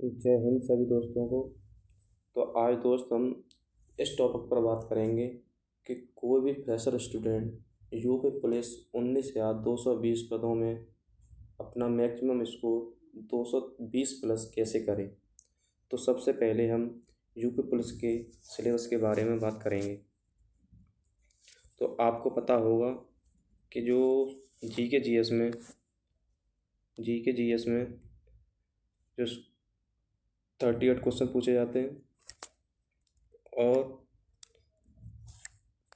जय हिंद सभी दोस्तों को। तो आज दोस्त हम इस टॉपिक पर बात करेंगे कि कोई भी फ्रेशर स्टूडेंट यूपी पुलिस 19,220 पदों में अपना मैक्सिमम स्कोर 220 प्लस कैसे करे। तो सबसे पहले हम यूपी पुलिस के सिलेबस के बारे में बात करेंगे। तो आपको पता होगा कि जो जी के जी एस में जो 38 क्वेश्चन पूछे जाते हैं और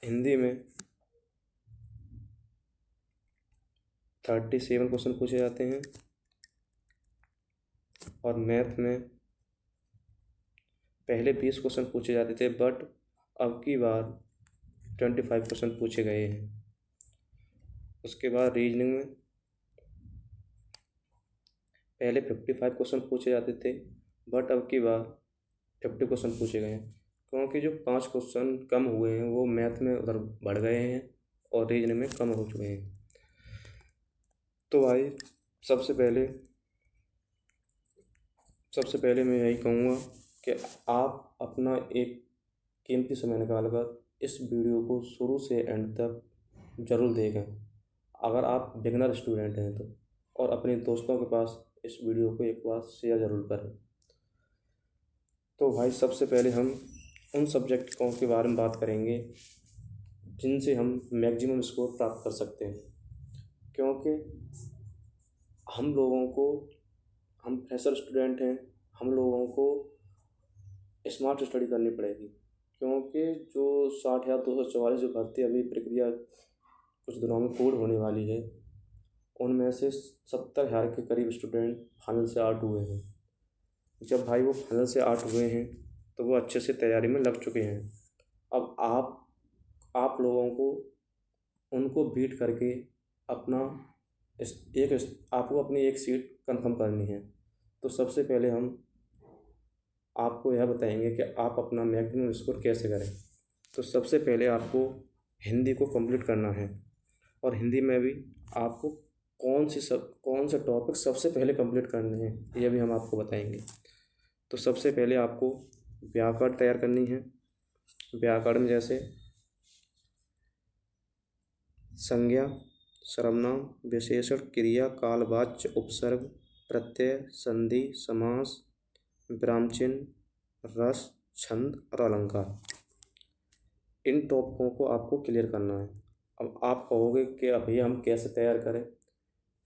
हिंदी में 37 क्वेश्चन पूछे जाते हैं और मैथ में पहले 20 क्वेश्चन पूछे जाते थे, बट अब की बार 25 क्वेश्चन पूछे गए हैं। उसके बाद रीजनिंग में पहले 55 क्वेश्चन पूछे जाते थे, बट अब की बार 50 क्वेश्चन पूछे गए हैं, क्योंकि जो 5 क्वेश्चन कम हुए हैं वो मैथ में उधर बढ़ गए हैं और रीजनिंग में कम हो चुके हैं। तो भाई सबसे पहले मैं यही कहूँगा कि आप अपना एक कीमती समय निकाल कर इस वीडियो को शुरू से एंड तक ज़रूर देखें, अगर आप बिगनर स्टूडेंट हैं तो, और अपने दोस्तों के पास इस वीडियो को एक बार शेयर ज़रूर करें। तो भाई सबसे पहले हम उन सब्जेक्टों के बारे में बात करेंगे जिनसे हम मैक्सिमम स्कोर प्राप्त कर सकते हैं, क्योंकि हम फ्रेशर स्टूडेंट हैं, हम लोगों को स्मार्ट स्टडी करनी पड़ेगी, क्योंकि जो 60,244 जो भर्ती अभी प्रक्रिया कुछ दिनों में पूर्ण होने वाली है, उनमें से 70,000 के करीब स्टूडेंट फाइनल से आउट हुए हैं। जब भाई वो फाइनल से आउट हुए हैं तो वो अच्छे से तैयारी में लग चुके हैं। अब आप लोगों को उनको बीट करके अपना आपको अपनी एक सीट कंफर्म करनी है। तो सबसे पहले हम आपको यह बताएंगे कि आप अपना मैक्सिमम स्कोर कैसे करें। तो सबसे पहले आपको हिंदी को कंप्लीट करना है, और हिंदी में भी आपको कौन से टॉपिक सबसे पहले कंप्लीट करने हैं यह भी हम आपको बताएंगे। तो सबसे पहले आपको व्याकरण तैयार करनी है। व्याकरण में जैसे संज्ञा, सर्वनाम, विशेषण, क्रिया, कालवाच्य, उपसर्ग, प्रत्यय, संधि, समास, विराम चिन्ह, रस, छंद और अलंकार, इन टॉपिकों को आपको क्लियर करना है। अब आप कहोगे कि अभी हम कैसे तैयार करें,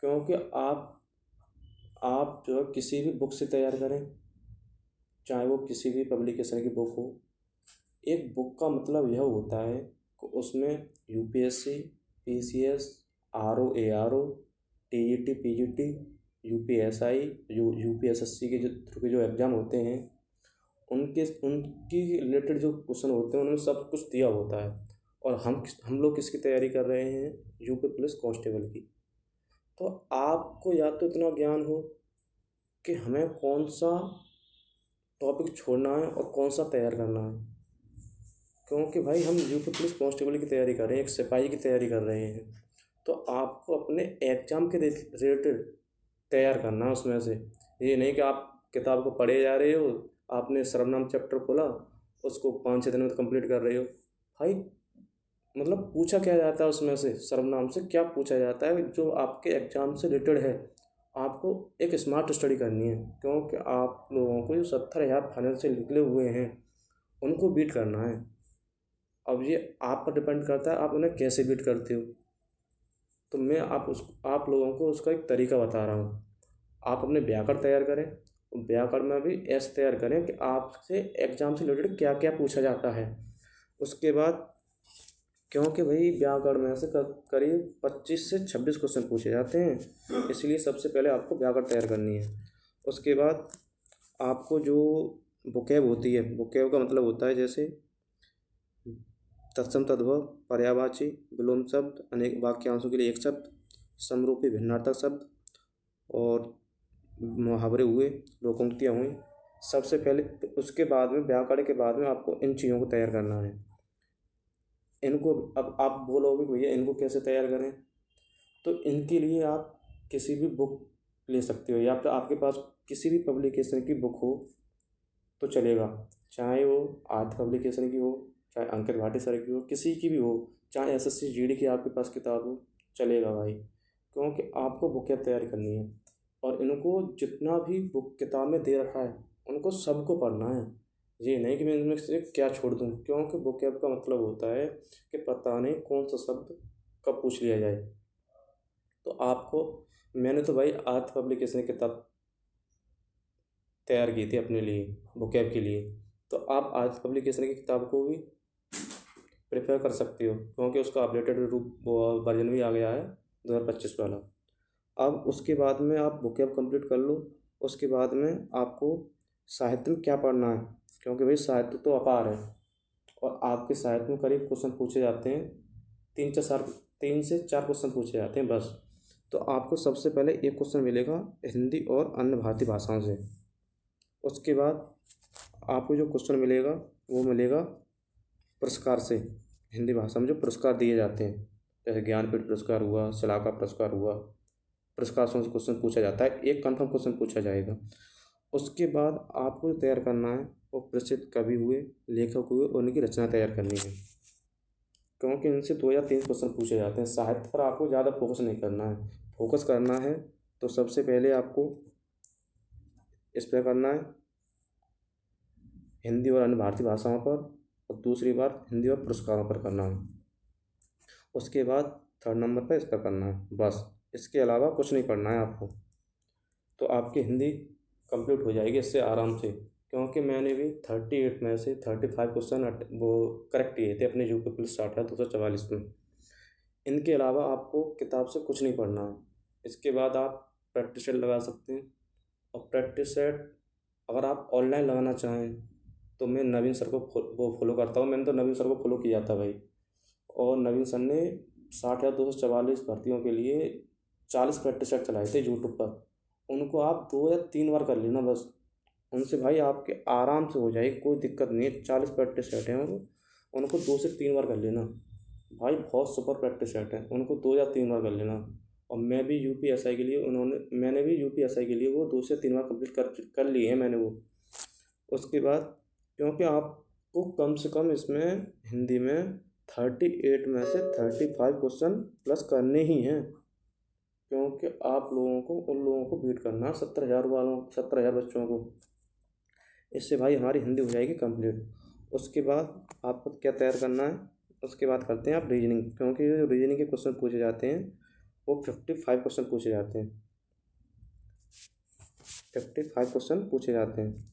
क्योंकि आप जो है किसी भी बुक से तैयार करें, चाहे वो किसी भी पब्लिकेशन की बुक हो। एक बुक का मतलब यह होता है कि उसमें UPSC, PCS, RO, ARO, TET, PGT, UPSI, UPSSC के थ्रू के जो एग्ज़ाम होते हैं उनकी रिलेटेड जो क्वेश्चन होते हैं उनमें सब कुछ दिया होता है। और हम लोग किसकी तैयारी कर रहे हैं? यूपी पुलिस कांस्टेबल की। तो आपको या तो इतना ज्ञान हो कि हमें कौन सा टॉपिक छोड़ना है और कौन सा तैयार करना है, क्योंकि भाई हम यूपी पुलिस कांस्टेबल की तैयारी कर रहे हैं, एक सिपाही की तैयारी कर रहे हैं। तो आपको अपने एग्ज़ाम के रिलेटेड तैयार करना है उसमें से। ये नहीं कि आप किताब को पढ़े जा रहे हो, आपने सर्वनाम चैप्टर खोला, उसको 5-6 दिन में कंप्लीट कर रहे हो। भाई मतलब पूछा क्या जाता है उसमें से, सर्वनाम से क्या पूछा जाता है जो आपके एग्ज़ाम से रिलेटेड है। आपको एक स्मार्ट स्टडी करनी है, क्योंकि आप लोगों को जो 70,000 फाइनल से निकले हुए हैं उनको बीट करना है। अब ये आप पर डिपेंड करता है आप उन्हें कैसे बीट करते हो। तो मैं आप लोगों को उसका एक तरीका बता रहा हूँ। आप अपने व्याकरण तैयार करें, व्याकरण में भी ऐसे तैयार करें कि आपसे एग्ज़ाम से रिलेटेड क्या क्या पूछा जाता है। उसके बाद क्योंकि भाई व्याकरण में से करीब 25 से 26 क्वेश्चन पूछे जाते हैं, इसलिए सबसे पहले आपको व्याकरण तैयार करनी है। उसके बाद आपको जो वोकैब होती है, वोकैब का मतलब होता है जैसे तत्सम, तद्भव, पर्यायवाची, विलोम शब्द, अनेक वाक्यांशों के लिए एक शब्द, समरूपी भिन्नार्थक शब्द, और मुहावरे हुए, लोकोक्तियाँ हुई। सबसे पहले उसके बाद में व्याकरण के बाद में आपको इन चीज़ों को तैयार करना है। इनको अब आप बोलोगे कि भैया इनको कैसे तैयार करें, तो इनके लिए आप किसी भी बुक ले सकते हो, या फिर आपके पास किसी भी पब्लिकेशन की बुक हो तो चलेगा, चाहे वो आर्थ पब्लिकेशन की हो, चाहे अंकित भाटी सर की हो, किसी की भी हो, चाहे एसएससी जीडी की आपके पास किताब हो, चलेगा भाई। क्योंकि आपको बुक तैयार करनी है और इनको जितना भी बुक किताब में दे रखा है उनको सबको पढ़ना है। ये नहीं कि मैं इनमें से क्या छोड़ दूँ, क्योंकि बुक का मतलब होता है कि पता नहीं कौन सा शब्द कब पूछ लिया जाए। तो आपको, मैंने तो भाई आर्थ पब्लिकेशन की किताब तैयार की थी अपने लिए, बुकैब के लिए। तो आप आर्थ पब्लिकेशन की किताब को भी प्रेफर कर सकते हो, क्योंकि उसका अपडेटेड रूप वर्जन भी आ गया है 2025 वाला। अब उसके बाद में आप बुकैब कंप्लीट कर लो। उसके बाद में आपको साहित्य में क्या पढ़ना है, क्योंकि भाई साहित्य तो अपार है और आपके साहित्य में करीब क्वेश्चन पूछे जाते हैं, 3 से 4 क्वेश्चन पूछे जाते हैं बस। तो आपको सबसे पहले एक क्वेश्चन मिलेगा हिंदी और अन्य भारतीय भाषाओं से। उसके बाद आपको जो क्वेश्चन मिलेगा वो मिलेगा पुरस्कार से, हिंदी भाषा में जो पुरस्कार दिए जाते हैं, जैसे ज्ञानपीठ पुरस्कार हुआ, सलाहकार पुरस्कार हुआ, पुरस्कार से क्वेश्चन पूछा जाता है, एक कन्फर्म क्वेश्चन पूछा जाएगा। उसके बाद आपको तैयार करना है वो प्रसिद्ध कवि हुए, लेखक हुए, उनकी रचना तैयार करनी है, क्योंकि इनसे 2 या 3 क्वेश्चन पूछे जाते हैं। साहित्य पर आपको ज़्यादा फोकस नहीं करना है, फोकस करना है तो सबसे पहले आपको इस पर करना है हिंदी और अन्य भारतीय भाषाओं पर, और दूसरी बार हिंदी और पुरस्कारों पर करना है। उसके बाद 3rd नंबर पर इस पर करना है बस, इसके अलावा कुछ नहीं पढ़ना है आपको। तो आपकी हिंदी कंप्लीट हो जाएगी इससे आराम से, क्योंकि मैंने भी 38 में से 35 क्वेश्चन वो करेक्ट किए थे अपने यूपी पुलिस 60/244 में। इनके अलावा आपको किताब से कुछ नहीं पढ़ना है। इसके बाद आप प्रैक्टिस सेट लगा सकते हैं, और प्रैक्टिस सेट अगर आप ऑनलाइन लगाना चाहें तो मैं नवीन सर को वो फॉलो करता हूँ। मैंने तो नवीन सर को फॉलो किया था भाई, और नवीन सर ने 60/244 भर्तियों के लिए 40 प्रैक्टिस सेट चलाए थे यूट्यूब पर। उनको आप 2 या 3 बार कर लेना बस, उनसे भाई आपके आराम से हो जाएगी, कोई दिक्कत नहीं है। 40 प्रैक्टिस सेट हैं वो, उनको 2 से 3 बार कर लेना भाई, बहुत सुपर प्रैक्टिस सेट है, उनको 2 या 3 बार कर लेना। और मैं भी यूपीएसआई के लिए मैंने भी यूपीएसआई के लिए वो 2 से 3 बार कंप्लीट कर लिए हैं मैंने वो। उसके बाद क्योंकि आपको कम से कम इसमें हिंदी में 38 में से 35 क्वेश्चन प्लस करने ही हैं, क्योंकि आप लोगों को उन लोगों को बीट करना 70,000 बच्चों को। इससे भाई हमारी हिंदी हो जाएगी कंप्लीट। उसके बाद आपको क्या तैयार करना है, उसके बाद करते हैं आप रीजनिंग, क्योंकि जो रीजनिंग के क्वेश्चन पूछे जाते हैं वो 55 क्वेश्चन पूछे जाते हैं, 55 क्वेश्चन पूछे जाते हैं।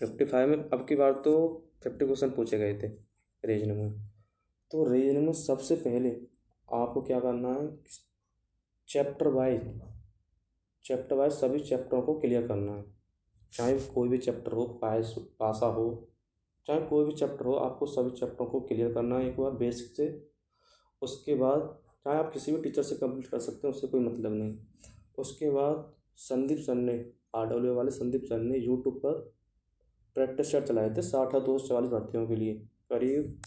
55 में अब की बार तो 50 क्वेश्चन पूछे गए थे रीजनिंग में। तो रीजनिंग में सबसे पहले आपको क्या करना है, चैप्टर वाइज सभी चैप्टरों को क्लियर करना है, चाहे कोई भी चैप्टर हो, पासा हो, चाहे कोई भी चैप्टर हो, आपको सभी चैप्टरों को क्लियर करना है एक बार बेसिक से। उसके बाद चाहे आप किसी भी टीचर से कंप्लीट कर सकते हैं, उससे कोई मतलब नहीं। उसके बाद संदीप सर ने, RW वाले संदीप सर ने यूट्यूब पर प्रैक्टिस सेट चलाए थे 60/244 भर्तियों के लिए। करीब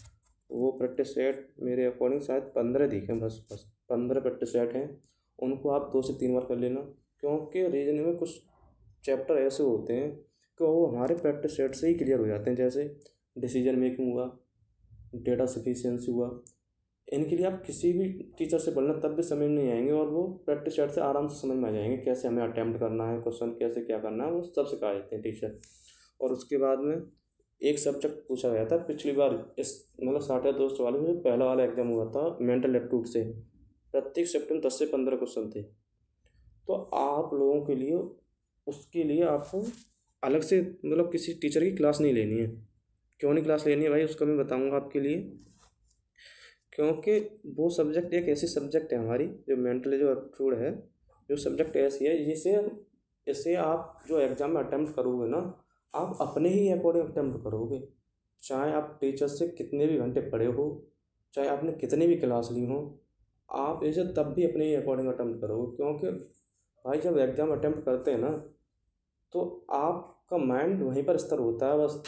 वो प्रैक्टिस सेट मेरे अकॉर्डिंग शायद 15 दिखे, बस 15 प्रैक्टिस सेट हैं। उनको आप 2 से 3 बार कर लेना, क्योंकि रीजनिंग में कुछ चैप्टर ऐसे होते हैं कि वो हमारे प्रैक्टिस सेट से ही क्लियर हो जाते हैं, जैसे डिसीजन मेकिंग हुआ, डेटा सफिशिएंसी हुआ। इनके लिए आप किसी भी टीचर से पढ़ना तब भी समझ नहीं आएंगे, और वो प्रैक्टिस सेट से आराम से समझ में आ जाएंगे, कैसे हमें अटैम्प्ट करना है क्वेश्चन, कैसे क्या करना है, वो सब सिखा देते हैं टीचर। और उसके बाद में एक सब्जेक्ट पूछा गया था पिछली बार, इस मतलब 60/244 में पहला वाला एग्जाम हुआ था मेंटल एप्टीट्यूड से, प्रत्येक सब्जेक्ट में 10 से 15 क्वेश्चन थे। तो आप लोगों के लिए उसके लिए आपको अलग से मतलब किसी टीचर की क्लास नहीं लेनी है। क्यों नहीं क्लास लेनी है भाई, उसका मैं बताऊंगा आपके लिए। क्योंकि वो सब्जेक्ट एक ऐसी सब्जेक्ट है हमारी, जो मेंटल जो एप्टीट्यूड है, जो सब्जेक्ट ऐसी है जिसे इसे आप जो एग्ज़ाम में अटैम्प्ट करोगे ना, आप अपने ही अकॉर्डिंग अटैम्प्ट करोगे, चाहे आप टीचर से कितने भी घंटे पढ़े हो, चाहे आपने कितनी भी क्लास ली हो, आप इसे तब भी अपने ही अकॉर्डिंग अटैम्प्ट करोगे। क्योंकि भाई जब एग्ज़ाम अटैम्प्ट करते हैं ना, तो आपका माइंड वहीं पर स्तर होता है बस।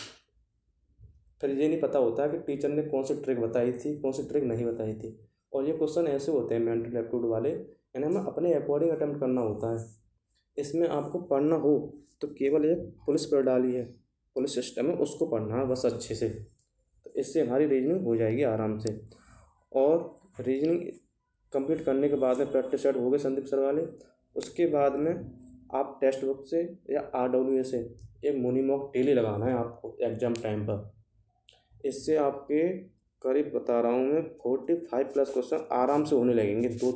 फिर ये नहीं पता होता है कि टीचर ने कौन सी ट्रिक बताई थी, कौन सी ट्रिक नहीं बताई थी। और ये क्वेश्चन ऐसे होते हैं मेंटल एप्टीट्यूड वाले, इन्हें हमें अपने अकॉर्डिंग अटैम्प्ट करना होता है। इसमें आपको पढ़ना हो तो केवल एक पुलिस पर डाली है, पुलिस सिस्टम है, उसको पढ़ना है बस अच्छे से। तो इससे हमारी रीजनिंग हो जाएगी आराम से। और रीजनिंग कंप्लीट करने के बाद में प्रैक्टिस सेट हो गए संदीप सर वाले। उसके बाद में आप टेक्स्ट बुक से या RWA से एक मिनी मॉक डेली लगाना है आपको एग्जाम टाइम पर। इससे आपके करीब बता रहा हूँ मैं 45 प्लस क्वेश्चन आराम से होने लगेंगे, दो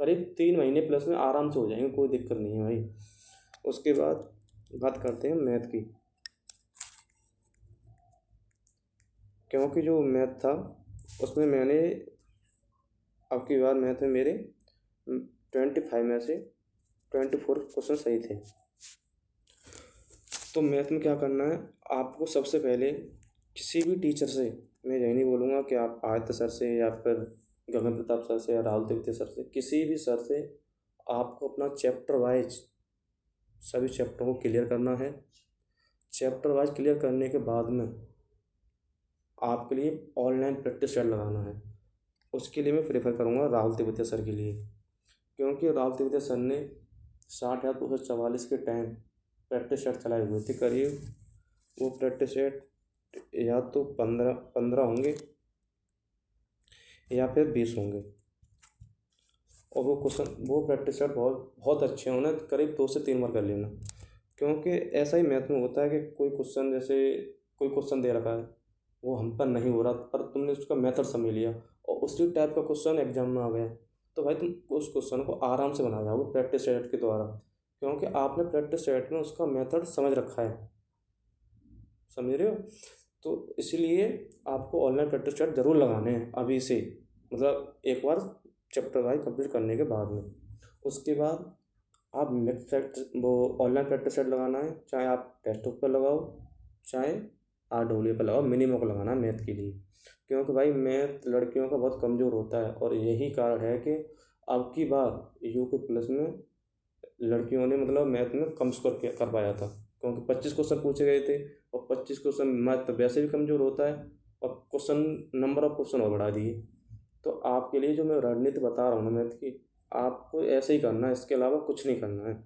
करीब 3 महीने प्लस में आराम से हो जाएंगे, कोई दिक्कत नहीं है भाई। उसके बाद बात करते हैं मैथ की, क्योंकि जो मैथ था उसमें मैंने अब की बार मैथ में मेरे 25 में से 24 क्वेश्चन सही थे। तो मैथ में क्या करना है आपको, सबसे पहले किसी भी टीचर से, मैं यही नहीं बोलूँगा कि आप आदित्य सर से या फिर गगन प्रताप सर से या राहुल तेवतिया सर से, किसी भी सर से आपको अपना चैप्टर वाइज सभी चैप्टरों को क्लियर करना है। चैप्टर वाइज क्लियर करने के बाद में आपके लिए ऑनलाइन प्रैक्टिस सेट लगाना है। उसके लिए मैं प्रेफर करूँगा राहुल तेवतिया सर के लिए, क्योंकि राहुल तेवतिया सर ने 60,244 के टाइम प्रैक्टिस सेट चलाए हुए थे। करीब वो प्रैक्टिस सेट या तो 15 होंगे या फिर 20 होंगे। और वो प्रैक्टिस सेट बहुत बहुत अच्छे हैं, उन्हें करीब 2 से 3 बार कर लेना। क्योंकि ऐसा ही मैथ में होता है कि कोई क्वेश्चन, जैसे कोई क्वेश्चन दे रखा है, वो हम पर नहीं हो रहा, पर तुमने उसका मेथड समझ लिया और उसी टाइप का क्वेश्चन एग्जाम में आ गया, तो भाई तुम उस क्वेश्चन को आराम से बना जाओगे प्रैक्टिस सेट के द्वारा, क्योंकि आपने प्रैक्टिस सेट में उसका मेथड समझ रखा है। समझ रहे हो? तो इसीलिए आपको ऑनलाइन प्रैक्टिस सेट ज़रूर लगाने हैं अभी से, मतलब एक बार चैप्टर वाइज कंप्लीट करने के बाद में। उसके बाद आप नेक्स्ट प्रैक्टिस वो ऑनलाइन प्रैक्टिस सेट लगाना है, चाहे आप टेक्स्ट बुक पर लगाओ चाहे RWA पर लगाओ, मिनिमम को लगाना है मैथ के लिए। क्योंकि भाई मैथ लड़कियों का बहुत कमज़ोर होता है, और यही कारण है कि अब की बार यूपी प्लस में लड़कियों ने मतलब मैथ में कम स्कोर कर पाया था, क्योंकि 25 क्वेश्चन पूछे गए थे, और 25 क्वेश्चन मैथ तो वैसे भी कमज़ोर होता है, और क्वेश्चन नंबर ऑफ क्वेश्चन और बढ़ा दिए। तो आपके लिए जो मैं रणनीति बता रहा हूँ ना मैथ की, आपको ऐसे ही करना है, इसके अलावा कुछ नहीं करना है।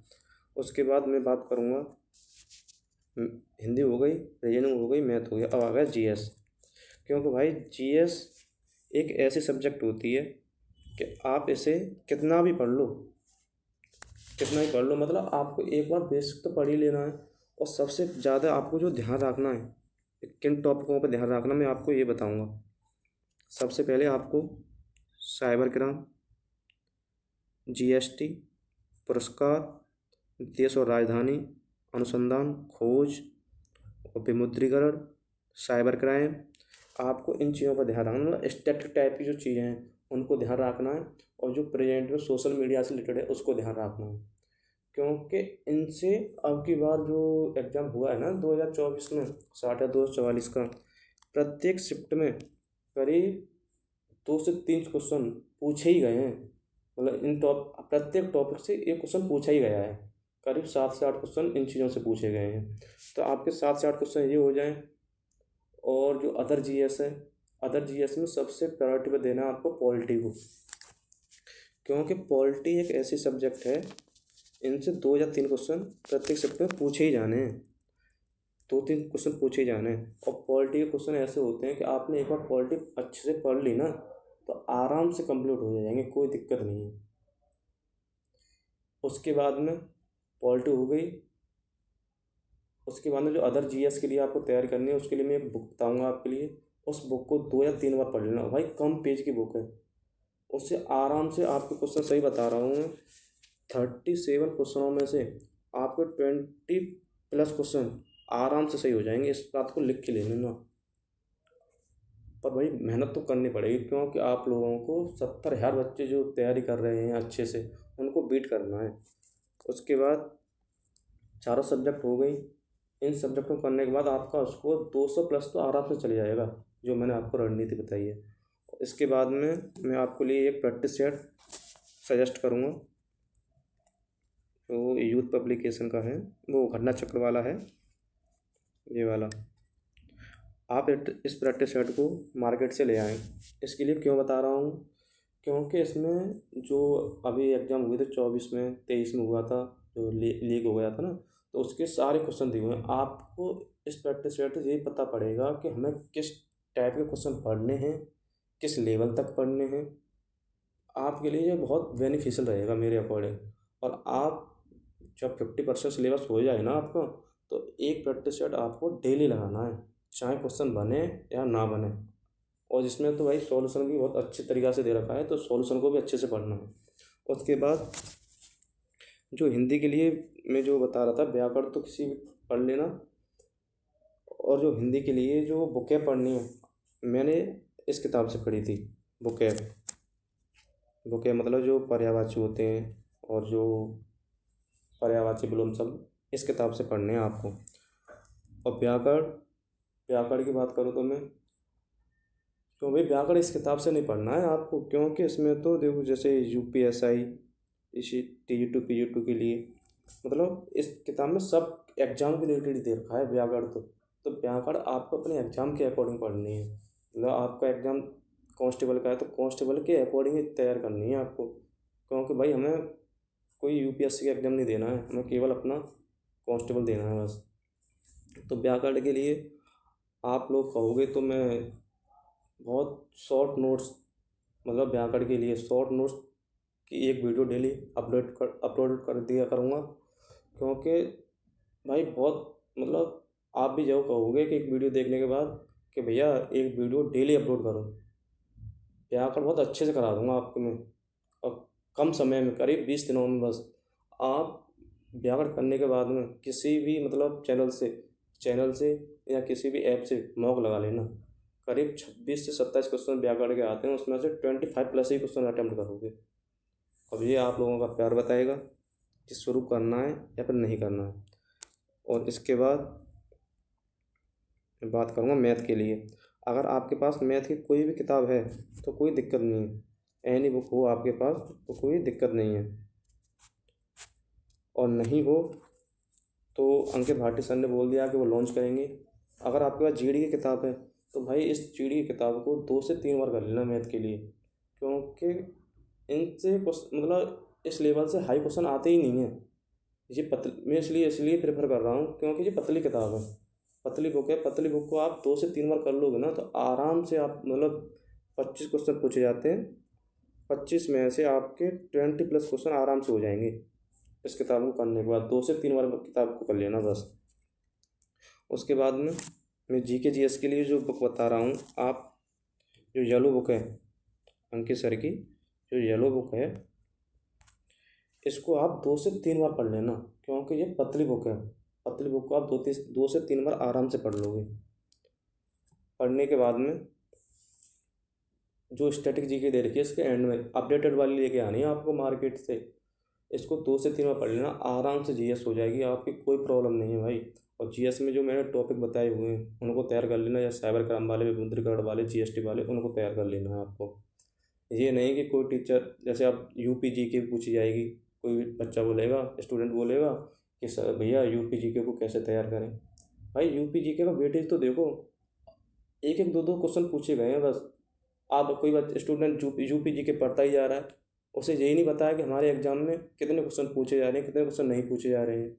उसके बाद मैं बात करूँगा, हिंदी हो गई, रीजनिंग हो गई, मैथ हो गया, अब आ गया GS। क्योंकि भाई GS एक ऐसी सब्जेक्ट होती है कि आप इसे कितना भी पढ़ लो, कितना ही पढ़ लो, मतलब आपको एक बार बेसिक तो पढ़ ही लेना है। और सबसे ज़्यादा आपको जो ध्यान रखना है, किन टॉपिकों पर ध्यान रखना, मैं आपको ये बताऊंगा। सबसे पहले आपको साइबर क्राइम, GST, पुरस्कार, देश और राजधानी, अनुसंधान, खोज और विमुद्रीकरण, साइबर क्राइम, आपको इन चीज़ों पर ध्यान रखना, मतलब स्टैटिक टाइप की जो चीज़ें हैं उनको ध्यान रखना है। और जो प्रेजेंट में सोशल मीडिया से रिलेटेड है उसको ध्यान रखना है, क्योंकि इनसे अब की बार जो एग्ज़ाम हुआ है ना 2024 में, 60,244 का, प्रत्येक शिफ्ट में करीब 2 से 3 क्वेश्चन पूछे ही गए हैं। मतलब इन प्रत्येक टॉपिक से एक क्वेश्चन पूछा ही गया है। करीब 7 से 8 क्वेश्चन इन चीज़ों से पूछे गए हैं। तो आपके 7 से 8 क्वेश्चन ये हो जाएं। और जो अदर GS है, अदर GS में सबसे प्रायोरिटी पे देना है आपको पॉलिटी को, क्योंकि पॉलिटी एक ऐसी सब्जेक्ट है, इनसे 2 या 3 क्वेश्चन प्रत्येक शिफ्ट में पूछे ही जाने हैं, 2-3 क्वेश्चन पूछे ही जाने हैं। और पॉलिटी के क्वेश्चन ऐसे होते हैं कि आपने एक बार पॉलिटी अच्छे से पढ़ ली ना तो आराम से कंप्लीट हो जाएंगे, कोई दिक्कत नहीं है। उसके बाद में पॉलिटी हो गई। उसके बाद में जो अदर GS के लिए आपको तैयारी करनी है, उसके लिए मैं एक बुक बताऊँगा आपके लिए। उस बुक को 2 या 3 बार पढ़ लेना भाई, कम पेज की बुक है, उससे आराम से आपके क्वेश्चन, सही बता रहा हूँ मैं, 37 क्वेश्चनों में से आपके 20 प्लस क्वेश्चन आराम से सही हो जाएंगे। इस बात को लिख के ले लेना। पर भाई मेहनत तो करनी पड़ेगी, क्योंकि आप लोगों को 70,000 बच्चे जो तैयारी कर रहे हैं अच्छे से, उनको बीट करना है। उसके बाद चारों सब्जेक्ट हो गई। इन सब्जेक्ट को करने के बाद आपका स्कोर 200 प्लस तो आराम से चले जाएगा, जो मैंने आपको रणनीति बताई है। इसके बाद में मैं आपके लिए एक प्रैक्टिस सेट सजेस्ट करूँगा, तो यूथ पब्लिकेशन का है, वो घटना चक्र वाला है, ये वाला। आप इस प्रैक्टिस सेट को मार्केट से ले आएँ। इसके लिए क्यों बता रहा हूँ, क्योंकि इसमें जो अभी एग्ज़ाम हुए थे 24 में, 23 में हुआ था, जो लीक हो गया था ना, तो उसके सारे क्वेश्चन दिए हुए हैं आपको। इस प्रैक्टिस सेट से यही पता पड़ेगा कि हमें किस टाइप के क्वेश्चन पढ़ने हैं, किस लेवल तक पढ़ने हैं। आपके लिए ये बहुत बेनिफिशियल रहेगा मेरे अकॉर्डिंग। और आप जब 50% सिलेबस हो जाए ना आपका, तो एक प्रैक्टिस सेट आपको डेली लगाना है, चाहे क्वेश्चन बने या ना बने। और जिसमें तो भाई सॉल्यूशन भी बहुत अच्छे तरीक़ा से दे रखा है, तो सॉल्यूशन को भी अच्छे से पढ़ना है। उसके बाद जो हिंदी के लिए मैं जो बता रहा था, व्याकरण तो किसी भी पढ़ लेना। और जो हिंदी के लिए जो बुकें पढ़नी है, मैंने इस किताब से पढ़ी थी। बुकें बुकें मतलब जो पर्यायवाची होते हैं, और जो पर्यायवाची विलोम शब्द इस किताब से पढ़ने हैं आपको। और व्याकरण व्याकरण की बात करूँ तो मैं, तो भाई व्याकरण इस किताब से नहीं पढ़ना है आपको, क्योंकि इसमें तो देखो जैसे यूपीएसआई, इसी TG2 PG2 के लिए, मतलब इस किताब में सब एग्जाम के रिलेटेड दे रखा है व्याकरण। तो व्याकरण आपको अपने एग्जाम के अकॉर्डिंग पढ़नी है। मतलब आपका एग्जाम कांस्टेबल का है, तो कांस्टेबल के अकॉर्डिंग ही तैयार करनी है आपको, क्योंकि भाई हमें कोई यूपीएससी का एग्जाम नहीं देना है, हमें केवल अपना कांस्टेबल देना है बस। तो व्याकरण के लिए आप लोग कहोगे तो मैं बहुत शॉर्ट नोट्स, मतलब व्याकरण के लिए शॉर्ट नोट्स की एक वीडियो डेली अपलोड कर दिया करूँगा। क्योंकि भाई बहुत मतलब आप भी जो कहोगे कि एक वीडियो देखने के बाद कि भैया एक वीडियो डेली अपलोड करो, व्याकरण बहुत अच्छे से करा दूँगा आपको मैं। और कम समय में, करीब 20 दिनों में बस आप व्याकरण करने के बाद में किसी भी मतलब चैनल से या किसी भी ऐप से मॉक लगा लेना। करीब 26 से 27 क्वेश्चन व्याकरण के आते हैं, उसमें से 25+ ही क्वेश्चन अटेम्प्ट करोगे। अब ये आप लोगों का प्यार बताएगा कि शुरू करना है या फिर नहीं करना है। और इसके बाद मैं बात करूँगा मैथ के लिए। अगर आपके पास मैथ की कोई भी किताब है तो कोई दिक्कत नहीं है, एनी बुक हो आपके पास तो कोई दिक्कत नहीं है। और नहीं हो तो अंकित भाटी सर ने बोल दिया कि वो लॉन्च करेंगे। अगर आपके पास GD की किताब है तो भाई इस GD की किताब को 2 से 3 बार कर लेना मैथ के लिए, क्योंकि इनसे मतलब इस लेवल से हाई क्वेश्चन आते ही नहीं है। ये मैं इसलिए प्रेफर कर रहा हूँ क्योंकि ये पतली किताब है, पतली बुक है। पतली बुक को आप 2 से 3 बार कर लोगे ना, तो आराम से आप मतलब 25 क्वेश्चन पूछे जाते हैं, 25 में से आपके 20+ क्वेश्चन आराम से हो जाएंगे। इस किताब को करने के बाद 2 से 3 बार किताब को कर लेना बस। उसके बाद में मैं GK GS के लिए जो बुक बता रहा हूँ, आप जो येलो बुक है अंकित सर की, जो येलो बुक है इसको आप 2 से 3 बार पढ़ लेना, क्योंकि ये पतली बुक है। पतली बुक को आप 2 से 3 बार आराम से पढ़ लोगे। पढ़ने के बाद में जो स्टैटिक GK दे रखी है इसके एंड में अपडेटेड वाली लेके आनी है आपको मार्केट से। इसको 2 से 3 बार पढ़ लेना, आराम से GS हो जाएगी आपकी, कोई प्रॉब्लम नहीं है भाई। और GS में जो मैंने टॉपिक बताए हुए हैं उनको तैयार कर लेना, या साइबर क्राइम वाले, विमुद्रीकरण वाले, GST वाले, उनको तैयार कर लेना है आपको। ये नहीं कि कोई टीचर, जैसे आप UP GK पूछी जाएगी, कोई भी बच्चा बोलेगा, स्टूडेंट बोलेगा कि सर भैया UP GK को कैसे तैयार करें। भाई UP GK का वेटेज तो देखो, एक एक दो दो क्वेश्चन पूछे गए हैं बस। आप कोई स्टूडेंट UP GK पढ़ता ही जा रहा है, उसे यही नहीं पता है कि हमारे एग्जाम में कितने क्वेश्चन पूछे जा रहे हैं, कितने क्वेश्चन नहीं पूछे जा रहे हैं।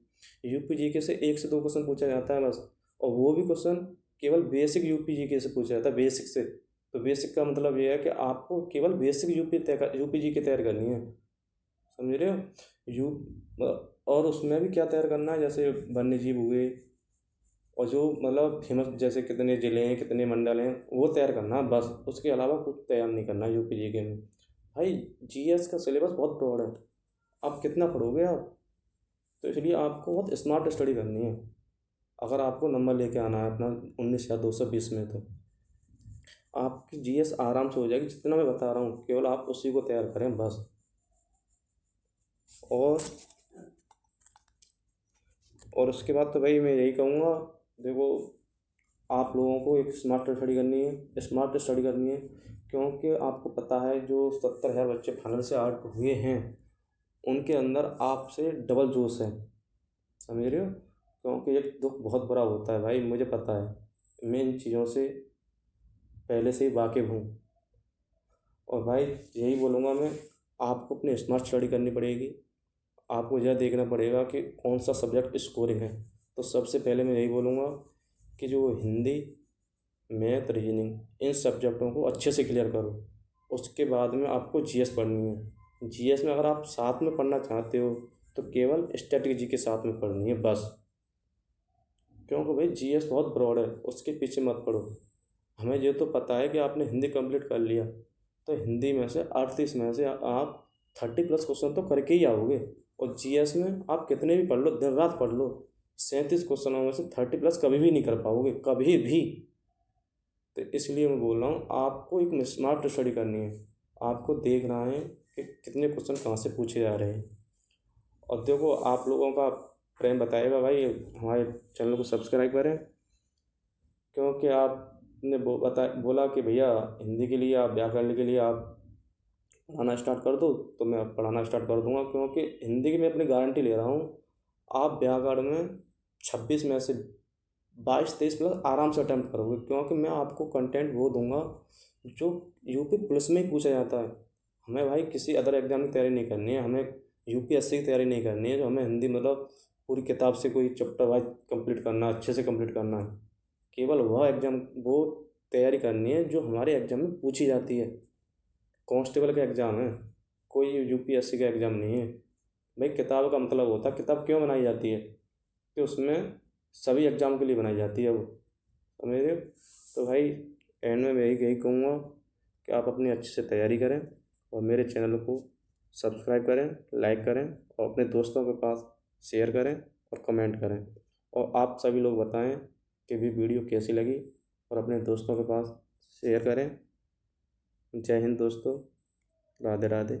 UP GK से 1 से 2 क्वेश्चन पूछा जाता है बस, और वो भी क्वेश्चन केवल बेसिक UP GK से पूछा जाता है, बेसिक से। तो बेसिक का मतलब ये है कि आपको केवल बेसिक UP GK तैयार करनी है, समझ रहे हो। और उसमें भी क्या तैयार करना है, जैसे वन्य जीव हुए, और जो मतलब फेमस, जैसे कितने ज़िले हैं, कितने मंडल हैं, वो तैयार करना है बस। उसके अलावा कुछ तैयार नहीं करना UP GK में। भाई GS का सिलेबस बहुत ब्रॉड है, आप कितना पढ़ोगे आप, तो इसलिए आपको बहुत स्मार्ट स्टडी करनी है अगर आपको नंबर लेके आना है अपना 19,220 में। तो आपकी GS आराम से हो जाएगी, जितना मैं बता रहा हूँ केवल आप उसी को तैयार करें बस। और उसके बाद तो भाई मैं यही कहूँगा, देखो आप लोगों को एक स्मार्ट स्टडी करनी है, क्योंकि आपको पता है जो 70,000 बच्चे फाइनल से आउट हुए हैं उनके अंदर आपसे डबल जोश है, समझ रहे हो। क्योंकि ये दुख बहुत बुरा होता है भाई, मुझे पता है, मैं इन चीज़ों से पहले से ही वाकिफ़ हूँ। और भाई यही बोलूँगा मैं, आपको अपनी स्मार्ट स्टडी करनी पड़ेगी। आपको यह देखना पड़ेगा कि कौन सा सब्जेक्ट स्कोरिंग है। तो सबसे पहले मैं यही बोलूँगा कि जो हिंदी, मैथ, रीजनिंग, इन सब्जेक्टों को अच्छे से क्लियर करो। उसके बाद में आपको जीएस पढ़नी है। जीएस में अगर आप साथ में पढ़ना चाहते हो तो केवल स्ट्रेटजी के साथ में पढ़नी है बस। क्योंकि भाई जीएस बहुत ब्रॉड है, उसके पीछे मत पढ़ो। हमें ये तो पता है कि आपने हिंदी कंप्लीट कर लिया, तो हिंदी में से 38 में से आप 30+ क्वेश्चन तो करके ही आओगे। और जीएस में आप कितने भी पढ़ लो, दिन रात पढ़ लो, 37 क्वेश्चनों में से 30+ कभी भी नहीं कर पाओगे, कभी भी। तो इसलिए मैं बोल रहा हूँ आपको एक स्मार्ट स्टडी करनी है। आपको देखना है कि कितने क्वेश्चन कहाँ से पूछे जा रहे हैं। और देखो, आप लोगों का प्रेम बताएगा भाई, हमारे चैनल को सब्सक्राइब करें। क्योंकि आपने बोला कि भैया हिंदी के लिए, आप व्याकरण के लिए आप पढ़ाना स्टार्ट कर दो, तो मैं अब पढ़ाना स्टार्ट कर दूंगा। क्योंकि हिंदी की मैं अपनी गारंटी ले रहा हूँ, आप व्याकरण में 26 में से 22-23+ आराम से अटैम्प्ट करोगे। क्योंकि मैं आपको कंटेंट वो दूंगा जो यूपी पुलिस में ही पूछा जाता है। हमें भाई किसी अदर एग्जाम की तैयारी नहीं करनी है, हमें यूपीएससी की तैयारी नहीं करनी है। जो हमें हिंदी मतलब पूरी किताब से कोई चैप्टर वाइज कंप्लीट करना, अच्छे से कंप्लीट करना है। केवल वह एग्ज़ाम, वो तैयारी करनी है जो हमारे एग्ज़ाम में पूछी जाती है। कांस्टेबल का एग्ज़ाम है, कोई यूपीएससी का एग्ज़ाम नहीं है। भाई किताब का मतलब होता है, किताब क्यों बनाई जाती है कि उसमें सभी एग्ज़ाम के लिए बनाई जाती है वो, समझ रहे हो। तो भाई एंड में मैं यही यही कहूँगा कि आप अपनी अच्छे से तैयारी करें और मेरे चैनल को सब्सक्राइब करें, लाइक करें और अपने दोस्तों के पास शेयर करें और कमेंट करें। और आप सभी लोग बताएं कि भी वीडियो कैसी लगी और अपने दोस्तों के पास शेयर करें। जय हिंद दोस्तों, राधे राधे।